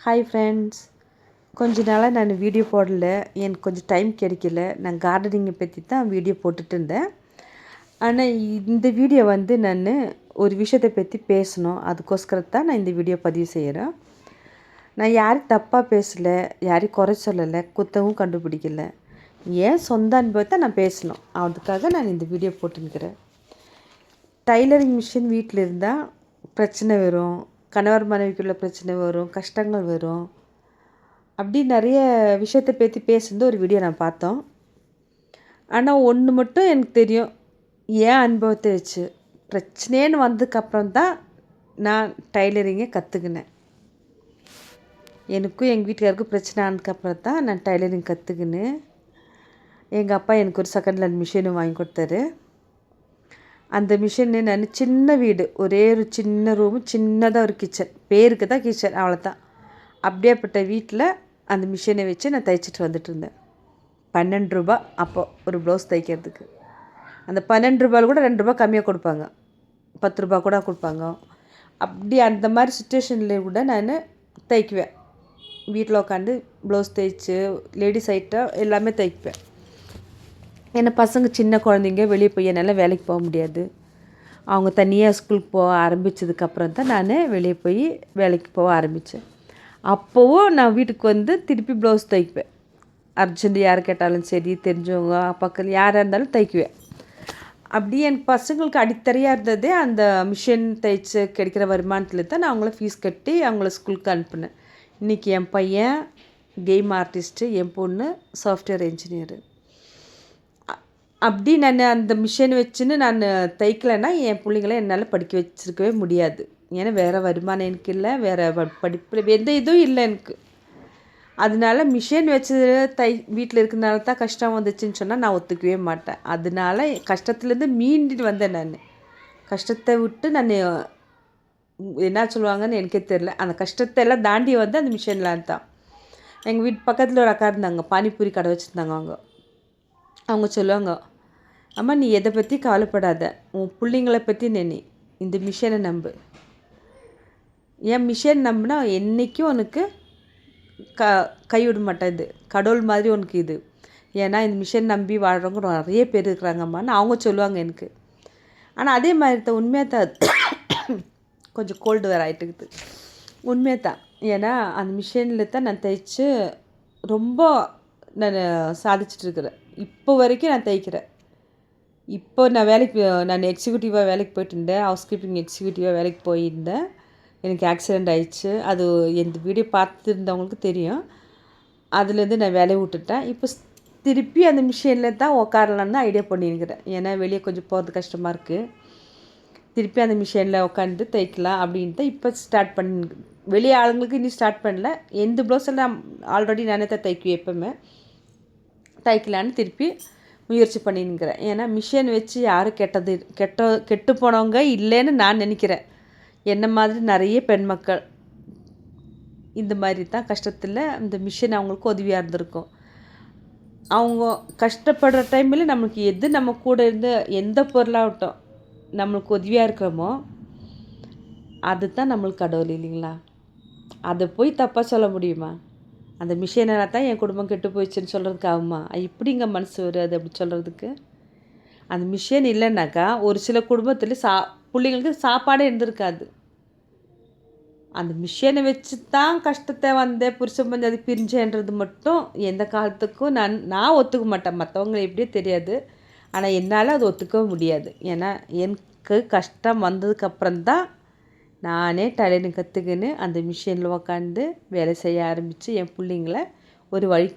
Hi friends, கொஞ்ச நாளாக நான் வீடியோ போடல. எனக்கு கொஞ்சம் டைம் கிடைக்கல. நான் கார்டனிங்கை பற்றி தான் வீடியோ போட்டுட்டு இருந்தேன். ஆனால் இந்த வீடியோ நான் ஒரு விஷயத்தை பற்றி பேசணும். அதுக்கோஸ்கரம் நான் இந்த வீடியோ பதிவு செய்கிறேன். நான் யாரும் தப்பாக பேசலை, யாரையும் குறை சொல்லலை, குத்தவும் கண்டுபிடிக்கல. ஏன் சொந்த அனுபவத்தை நான் பேசணும், அதுக்காக நான் இந்த வீடியோ போட்டுன்னுக்கிறேன். டைலரிங் மிஷின் வீட்டில் இருந்தால் பிரச்சனை வரும், கணவர் மனைவிக்குள்ள பிரச்சனை வரும், கஷ்டங்கள் வரும். அப்படி நிறைய விஷயத்தை பற்றி பேசுகிறது ஒரு வீடியோ நான் பார்த்தோம். ஆனால் ஒன்று மட்டும் எனக்கு தெரியும், ஏன் அனுபவத்தை வச்சு பிரச்சனைன்னு வந்ததுக்கப்புறம் தான் நான் டைலரிங்கை கற்றுக்கினேன். எனக்கும் எங்கள் வீட்டுக்காருக்கும் பிரச்சனை ஆனதுக்கப்புறம் தான் நான் டைலரிங் கற்றுக்கினேன். எங்கள் அப்பா எனக்கு ஒரு செகண்ட் ஹேண்ட் மிஷினும் வாங்கி கொடுத்தாரு. அந்த மிஷின்னு நான் சின்ன வீடு, ஒரே ஒரு சின்ன ரூமு, சின்னதாக ஒரு கிச்சன், பேருக்கு தான் கிச்சன், அவ்வளோதான். அப்படியேப்பட்ட வீட்டில் அந்த மிஷினை வச்சு நான் தைச்சிட்டு வந்துட்டு இருந்தேன். 12 ரூபா அப்போ ஒரு ப்ளவுஸ் தைக்கிறதுக்கு. அந்த 12 ரூபாயில் கூட 2 ரூபா கம்மியாக கொடுப்பாங்க, 10 ரூபா கூட கொடுப்பாங்க. அப்படி அந்த மாதிரி சுச்சுவேஷனில் கூட நான் தைக்குவேன். வீட்டில் உட்காந்து ப்ளவுஸ் தைச்சு லேடிஸ் ஐட்டம் எல்லாமே தைப்பேன். ஏன்னா பசங்க சின்ன குழந்தைங்க, வெளியே போய் என்னால் வேலைக்கு போக முடியாது. அவங்க தனியாக ஸ்கூலுக்கு போக ஆரம்பித்ததுக்கப்புறம் தான் நான் வெளியே போய் வேலைக்கு போக ஆரம்பித்தேன். அப்போவும் நான் வீட்டுக்கு திருப்பி ப்ளவுஸ் தைப்பேன். அர்ஜென்ட் யார் கேட்டாலும் சரி, தெரிஞ்சவங்க பக்கத்தில் யாராக இருந்தாலும் தைக்குவேன். அப்படி எனக்கு பசங்களுக்கு அடித்தறையாக இருந்ததே அந்த மிஷின் தைச்சு கிடைக்கிற வருமானத்தில் தான் நான் அவங்கள ஃபீஸ் கட்டி அவங்கள ஸ்கூலுக்கு அனுப்புனேன். இன்றைக்கி என் பையன் கேம் ஆர்டிஸ்ட்டு, என் பொண்ணு சாஃப்ட்வேர் இன்ஜினியரு. அப்படி நான் அந்த மிஷின் வச்சுன்னு நான் தைக்கலைன்னா என் பிள்ளைங்கள என்னால் படிக்க வச்சுருக்கவே முடியாது. ஏன்னா வேறு வருமானம் எனக்கு இல்லை, வேறு படிப்பு எந்த இதுவும் இல்லை எனக்கு. அதனால மிஷின் வச்சு வீட்டில் இருக்கிறதுனால தான் கஷ்டம் வந்துச்சுன்னு சொன்னால் நான் ஒத்துக்கவே மாட்டேன். அதனால கஷ்டத்துலேருந்து மீண்டுட்டு வந்தேன். நான் கஷ்டத்தை விட்டு நான் என்ன சொல்லுவாங்கன்னு எனக்கே தெரில, அந்த கஷ்டத்தை எல்லாம் தாண்டி வந்து அந்த மிஷினில் தான். எங்கள் வீட்டு பக்கத்தில் ஒரு அக்கா இருந்தாங்க, பானிபூரி கடை வச்சுருந்தாங்க. அவங்க சொல்லுவாங்க, அம்மா நீ எதை பற்றி கவலைப்படாத, உன் பிள்ளைங்கள பற்றி நினை, இந்த மிஷினை நம்பு. என் மிஷின் நம்பினா என்றைக்கும் உனக்கு கைவிட மாட்டேன், இது கடவுள் மாதிரி உனக்கு இது. ஏன்னா இந்த மிஷின் நம்பி வாழ்கிறவங்க நிறைய பேர் இருக்கிறாங்கம்மான்னு அவங்க சொல்லுவாங்க எனக்கு. ஆனால் அதே மாதிரி தான், உண்மையாக தான். கொஞ்சம் கோல்டு வேறு ஆகிட்டுக்குது. உண்மையாக தான். ஏன்னா அந்த மிஷினில் தான் நான் தைச்சு ரொம்ப நான் சாதிச்சிட்ருக்கிறேன். இப்போ வரைக்கும் நான் தைக்கிறேன். இப்போ நான் எக்ஸிக்யூட்டிவாக வேலைக்கு போயிட்டு இருந்தேன், ஹவுஸ் கீப்பிங் எக்ஸிக்யூட்டிவாக வேலைக்கு போயிருந்தேன். எனக்கு ஆக்சிடெண்ட் ஆயிடுச்சு. அது எந்த வீடியோ பார்த்துருந்தவங்களுக்கு தெரியும். அதுலேருந்து நான் வேலையை விட்டுட்டேன். இப்போ திருப்பி அந்த மிஷினில் தான் உட்காரலான்னு ஐடியா பண்ணியிருக்கிறேன். ஏன்னா வெளியே கொஞ்சம் போகிறது கஷ்டமாக இருக்குது. திருப்பி அந்த மிஷினில் உட்காந்து தைக்கலாம் அப்படின்ட்டு இப்போ ஸ்டார்ட் பண்ணி, வெளியே ஆளுங்களுக்கு இன்னும் ஸ்டார்ட் பண்ணல. எந்த ப்ளவுஸ் எல்லாம் ஆல்ரெடி நானே தான் தைக்குவேன், எப்போவுமே தைக்கலான்னு திருப்பி முயற்சி பண்ணின்னுக்கிறேன். ஏன்னா மிஷின் வச்சு யாரும் கெட்டு போனவங்க இல்லைன்னு நான் நினைக்கிறேன். என்ன மாதிரி நிறைய பெண் மக்கள் இந்த மாதிரி தான் கஷ்டத்தில் இந்த மிஷின் அவங்களுக்கு உதவியாக இருந்திருக்கும். அவங்க கஷ்டப்படுற டைமில் நம்மளுக்கு எது நம்ம கூட இருந்து எந்த பொருளாகட்டும் நம்மளுக்கு உதவியாக இருக்கிறோமோ அதுதான் நம்மளுக்கு கடவுள், இல்லைங்களா? அதை போய் தப்பாக சொல்ல முடியுமா? அந்த மிஷினால் தான் என் குடும்பம் கெட்டு போயிடுச்சுன்னு சொல்கிறதுக்கு ஆகுமா? இப்படிங்க மனசு வரும் அது அப்படி சொல்கிறதுக்கு. அந்த மிஷின் இல்லைன்னாக்கா ஒரு சில குடும்பத்தில் பிள்ளைங்களுக்கு சாப்பாடே இருந்திருக்காது. அந்த மிஷினை வச்சு தான் கஷ்டத்தை புருஷன் வந்து அது பிரிஞ்சேன்றது மட்டும் எந்த காலத்துக்கும் நான் ஒத்துக்க மாட்டேன். மற்றவங்க எப்படியே தெரியாது, ஆனால் என்னால் அது ஒத்துக்கவும் முடியாது. ஏன்னா எனக்கு கஷ்டம் வந்ததுக்கப்புறம்தான் நானே டைலரிங் கற்றுக்கின்னு அந்த மிஷினில் உக்காந்து வேலை செய்ய ஆரம்பித்து என் பிள்ளைங்கள ஒரு வழி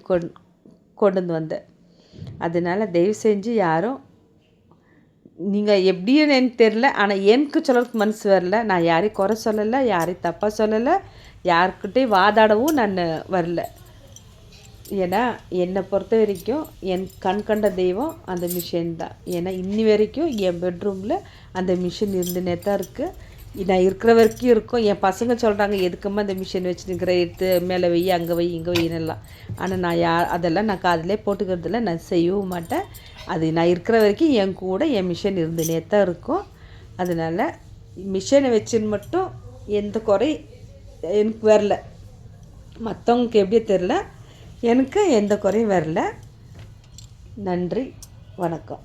கொண்டு வந்தேன். அதனால் தயவு செஞ்சு யாரும், நீங்கள் எப்படின்னு எனக்கு தெரில, ஆனால் எனக்கு சொல்கிறதுக்கு மனசு வரல. நான் யாரையும் குறை சொல்லலை, யாரையும் தப்பாக சொல்லலை, யாருக்கிட்டையும் வாதாடவும் நான் வரல. ஏன்னா என்னை பொறுத்த வரைக்கும் என் கண் கண்ட தெய்வம் அந்த மிஷின் தான். ஏன்னா இன்னி வரைக்கும் என் பெட்ரூமில் அந்த மிஷின் இருந்துனே தான் இருக்குது. நான் இருக்கிற வரைக்கும் இருக்கும். என் பசங்க சொல்கிறாங்க, எதுக்குமா இந்த மிஷின் வச்சுருக்கிற, எடுத்து மேலே வை, அங்கே வை, இங்கே வையினெல்லாம். ஆனால் நான் அதெல்லாம் நான் காதிலே போட்டுக்கிறதில்ல, நான் செய்யவும் மாட்டேன். அது நான் இருக்கிற வரைக்கும் என் கூட என் மிஷின் இருந்துனே தான் இருக்கும். அதனால் மிஷினை வச்சுன்னு மட்டும் எந்த குறை எனக்கு வரல. மற்றவங்களுக்கு எப்படியோ தெரில, எனக்கு எந்த குறையும் வரல. நன்றி, வணக்கம்.